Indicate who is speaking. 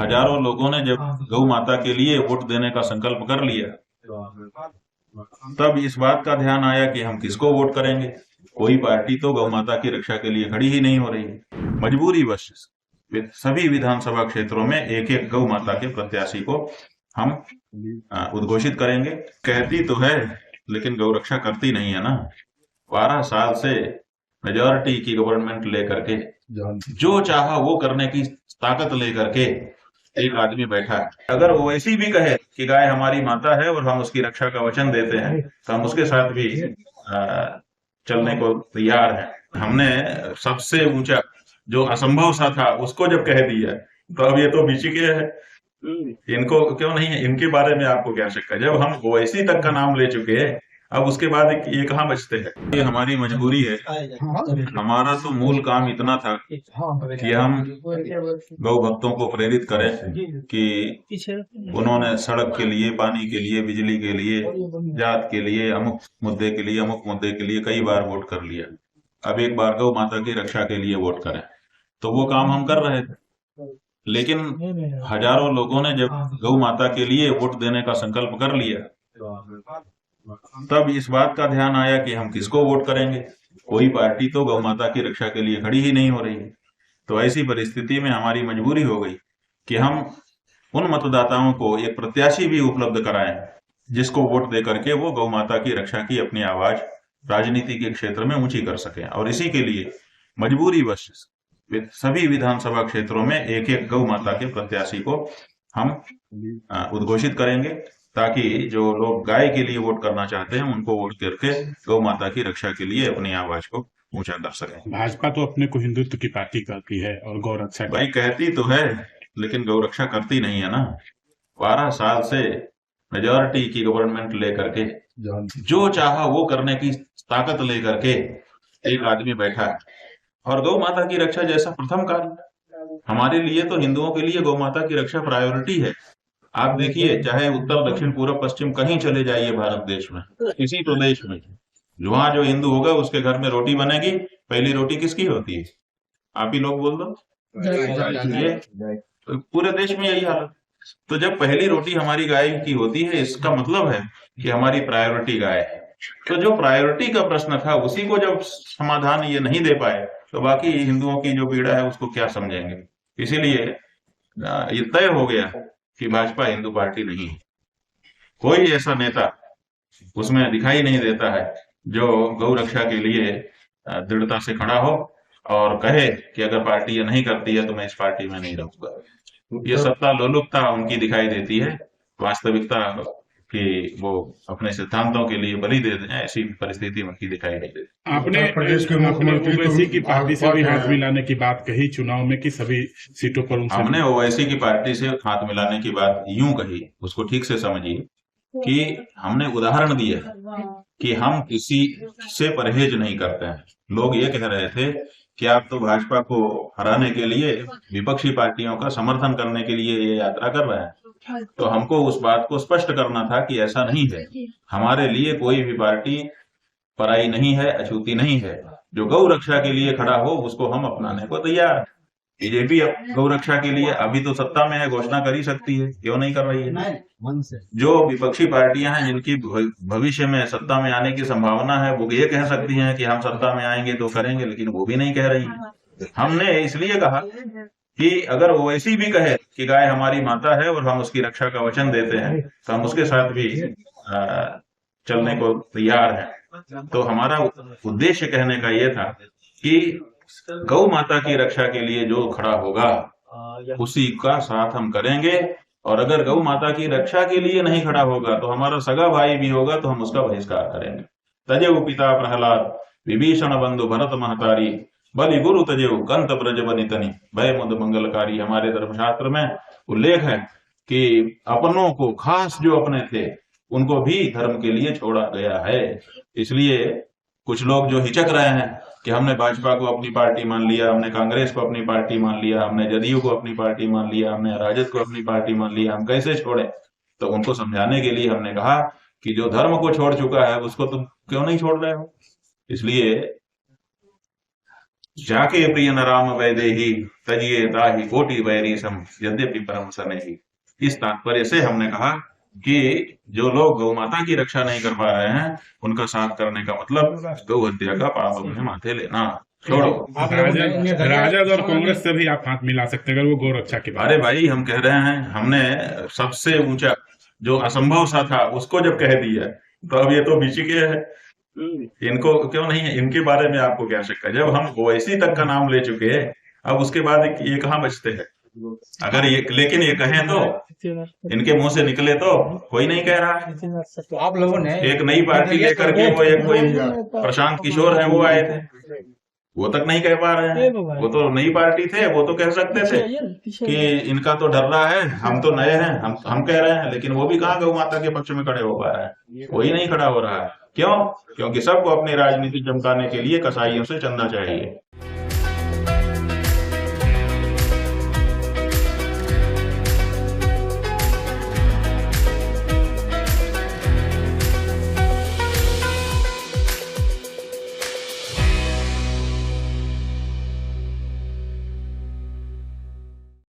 Speaker 1: हजारों लोगों ने जब गौ माता के लिए वोट देने का संकल्प कर लिया, तब इस बात का ध्यान आया कि हम किसको वोट करेंगे। कोई पार्टी तो गौ माता की रक्षा के लिए खड़ी ही नहीं हो रही है। मजबूरी वश सभी विधानसभा क्षेत्रों में एक एक गौ माता के प्रत्याशी को हम उद्घोषित करेंगे। कहती तो है लेकिन गौ रक्षा करती नहीं है ना। 12 साल से मेजॉरिटी की गवर्नमेंट लेकर के जो चाहा वो करने की ताकत लेकर के एक आदमी बैठा है। अगर वो ऐसी भी कहे कि गाय हमारी माता है और हम उसकी रक्षा का वचन देते हैं तो हम उसके साथ भी चलने को तैयार हैं। हमने सबसे ऊंचा जो असंभव सा था उसको जब कह दिया तो अब ये तो बीच है। इनको क्यों नहीं है, इनके बारे में आपको क्या शक है? जब हम ओवैसी तक का नाम ले चुके हैं अब उसके बाद ये कहाँ बचते हैं? ये हमारी मजबूरी है। हमारा तो मूल काम इतना था कि हम गौ भक्तों को प्रेरित करें कि उन्होंने सड़क के लिए, पानी के लिए, बिजली के लिए, जात के लिए, अमुक मुद्दे के लिए, अमुक मुद्दे के लिए कई बार वोट कर लिया। अब एक बार गौ माता की रक्षा के लिए वोट करें, तो वो काम हम कर रहे थे। लेकिन हजारों लोगों ने जब गौ माता के लिए वोट देने का संकल्प कर लिया, तब इस बात का ध्यान आया कि हम किसको वोट करेंगे। कोई पार्टी तो गौ माता की रक्षा के लिए खड़ी ही नहीं हो रही है। तो ऐसी परिस्थिति में हमारी मजबूरी हो गई कि हम उन मतदाताओं को एक प्रत्याशी भी उपलब्ध कराएं जिसको वोट दे करके वो गौ माता की रक्षा की अपनी आवाज राजनीति के क्षेत्र में ऊंची कर सकें। और इसी के लिए मजबूरी वश सभी विधानसभा क्षेत्रों में एक एक गौ माता के प्रत्याशी को हम उद्घोषित करेंगे ताकि जो लोग गाय के लिए वोट करना चाहते हैं उनको वोट करके गौ माता की रक्षा के लिए अपनी आवाज को ऊंचा कर सकें।
Speaker 2: भाजपा तो अपने को हिंदुत्व की पार्टी कहती है और गौ रक्षा
Speaker 1: भाई कहती तो है लेकिन गौ रक्षा करती नहीं है ना। 12 साल से मेजॉरिटी की गवर्नमेंट लेकर के जो चाहा वो करने की ताकत लेकर के एक आदमी बैठा है। और गौ माता की रक्षा जैसा प्रथम कार्य हमारे लिए, तो हिंदुओं के लिए गौ माता की रक्षा प्रायोरिटी है। आप देखिए, चाहे उत्तर, दक्षिण, पूर्व, पश्चिम कहीं चले जाइए भारत देश में, किसी प्रदेश में, वहां जो हिंदू होगा उसके घर में रोटी बनेगी, पहली रोटी किसकी होती है? आप ही लोग बोल दो। ये पूरे देश में यही हालत। तो जब पहली रोटी हमारी गाय की होती है, इसका मतलब है कि हमारी प्रायोरिटी गाय है। तो जो प्रायोरिटी का प्रश्न था उसी को जब समाधान ये नहीं दे पाए तो बाकी हिंदुओं की जो पीड़ा है उसको क्या समझेंगे। इसीलिए ये तय हो गया कि भाजपा हिंदू पार्टी नहीं है। कोई ऐसा नेता उसमें दिखाई नहीं देता है जो गौ रक्षा के लिए दृढ़ता से खड़ा हो और कहे कि अगर पार्टी ये नहीं करती है तो मैं इस पार्टी में नहीं रहूंगा। ये सत्ता लोलुपता उनकी दिखाई देती है, वास्तविकता कि वो अपने सिद्धांतों के लिए बलि दे दें, ऐसी परिस्थिति उनकी दिखाई नहीं देती।
Speaker 2: आपने प्रदेश के मुख्यमंत्री ओवैसी की पार्टी से भी हाथ मिलाने की बात कही चुनाव में कि सभी सीटों पर उनसे
Speaker 1: हमने ओवैसी की पार्टी से हाथ मिलाने की बात यूं कही, उसको ठीक से समझिए कि हमने उदाहरण दिया कि हम किसी से परहेज नहीं करते हैं। लोग ये कह रहे थे कि आप तो भाजपा को हराने के लिए विपक्षी पार्टियों का समर्थन करने के लिए ये यात्रा कर रहे हैं, तो हमको उस बात को स्पष्ट करना था कि ऐसा नहीं है। हमारे लिए कोई भी पार्टी पराई नहीं है, अछूती नहीं है। जो गौ रक्षा के लिए खड़ा हो उसको हम अपनाने को तैयार हैं। बीजेपी गौ रक्षा के लिए अभी तो सत्ता में है, घोषणा कर ही सकती है, क्यों नहीं कर रही है? जो विपक्षी पार्टियां हैं जिनकी भविष्य में सत्ता में आने की संभावना है वो ये कह सकती हैं कि हम सत्ता में आएंगे तो करेंगे, लेकिन वो भी नहीं कह रही है। हमने इसलिए कहा कि अगर ओवैसी भी कहे कि गाय हमारी माता है और हम उसकी रक्षा का वचन देते हैं तो हम उसके साथ भी चलने को तैयार हैं। तो हमारा उद्देश्य कहने का यह था कि गौ माता की रक्षा के लिए जो खड़ा होगा उसी का साथ हम करेंगे, और अगर गौ माता की रक्षा के लिए नहीं खड़ा होगा तो हमारा सगा भाई भी होगा तो हम उसका बहिष्कार करेंगे। तजेऊ पिता प्रहलाद विभीषण बंधु भरत महतारी बलि गुरु तजेऊ कंत ब्रज बनितनि भय मुद मंगलकारी। हमारे धर्मशास्त्र में उल्लेख है कि अपनों को, खास जो अपने थे उनको भी धर्म के लिए छोड़ा गया है। इसलिए कुछ लोग जो हिचक रहे हैं कि हमने भाजपा को अपनी पार्टी मान लिया, हमने कांग्रेस को अपनी पार्टी मान लिया, हमने जदयू को अपनी पार्टी मान लिया, हमने राजद को अपनी पार्टी मान लिया, हम कैसे छोड़े, तो उनको समझाने के लिए हमने कहा कि जो धर्म को छोड़ चुका है उसको तुम क्यों नहीं छोड़ रहे हो। इसलिए जाके प्रिय नाम वैदेही तजिए ताहि कोटि वैरी सम यद्यपि परम सनेही। इस तात्पर्य से हमने कहा कि जो लोग गौ माता की रक्षा नहीं कर पा रहे हैं उनका साथ करने का मतलब गौ हत्या का पाप अपने माथे लेना। छोड़ो।
Speaker 2: राजद और कांग्रेस से भी आप हाथ मिला सकते हैं अगर वो गौ रक्षा की बात।
Speaker 1: अरे भाई हम कह रहे हैं, हमने सबसे ऊंचा जो असंभव सा था उसको जब कह दिया तो अब ये तो बीच के है, इनको क्यों नहीं है, इनके बारे में आपको क्या शक है? जब हम ओवैसी तक का नाम ले चुके हैं अब उसके बाद ये कहाँ बचते हैं? अगर ये लेकिन ये कहें तो इनके मुंह से निकले तो कोई नहीं कह रहा है।
Speaker 3: तो आप लोगों ने
Speaker 1: एक नई पार्टी लेकर के वो एक कोई प्रशांत किशोर है वो आए थे, वो तक नहीं कह पा रहे हैं। वो तो नई पार्टी थे, वो तो कह सकते थे कि इनका तो डर रहा है, हम तो नए हैं, हम कह रहे हैं, लेकिन वो भी कहाँ गौ माता के पक्ष में खड़े हो पा रहे हैं? कोई नहीं खड़ा हो रहा है। क्यों? क्योंकि सबको अपनी राजनीति चमकाने के लिए कसाईयों से चंदा चाहिए।